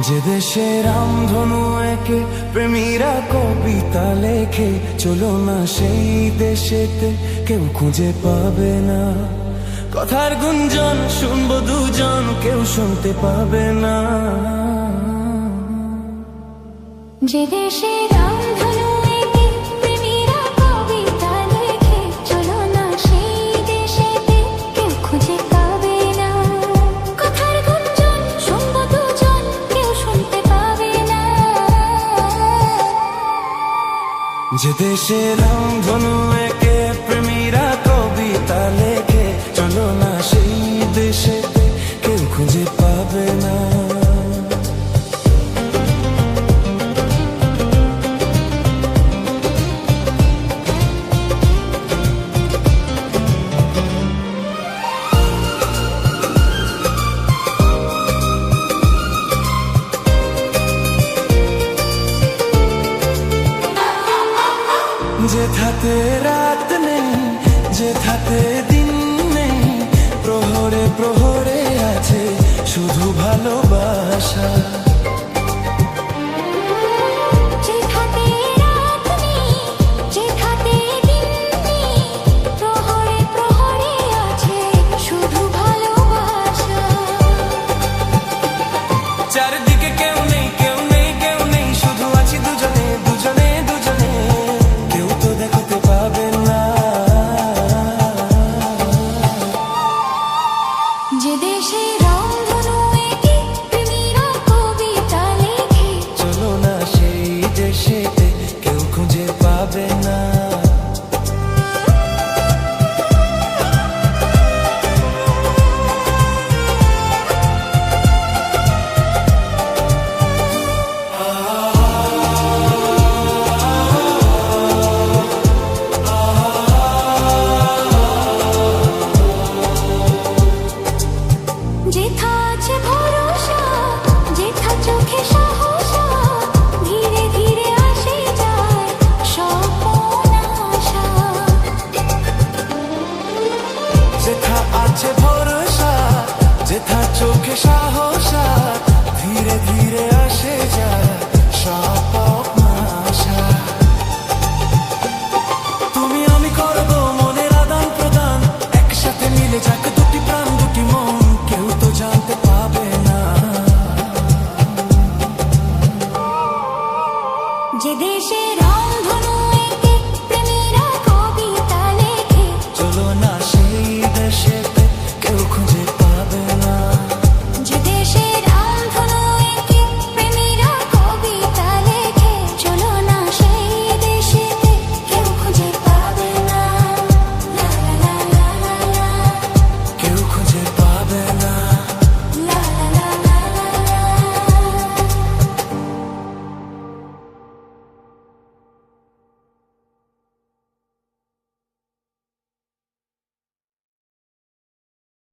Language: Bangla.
যে দেশে রামধনু একে প্রেমীরা কবিতা লেখে, চলো না সেই দেশেতে কেউ খুঁজে পাবে না। কথার গুঞ্জন শুনবো দুজন, কেউ শুনতে পাবে না। যে দেশে রামধনু একে প্রেমীরা কবিতা লেখে, চলো না সেই দেশেতে কেউ খুঁজে পাবে না। কথার গুঞ্জন শুনবো দুজন, কেউ শুনতে পাবে না। যে দেশে রামধনু একে প্রেমীরা কবিতা লেখে, চলো না সেই দেশেতে কেউ খুঁজে পাবে না। যেথাতে রাত নেই, যেথাতে দিন নেই, প্রহরে প্রহরে আছে শুধু ভালোবাসা। যেথাতে রাত নেই, যেথাতে দিন নেই, প্রহরে প্রহরে আছে শুধু ভালোবাসা। চার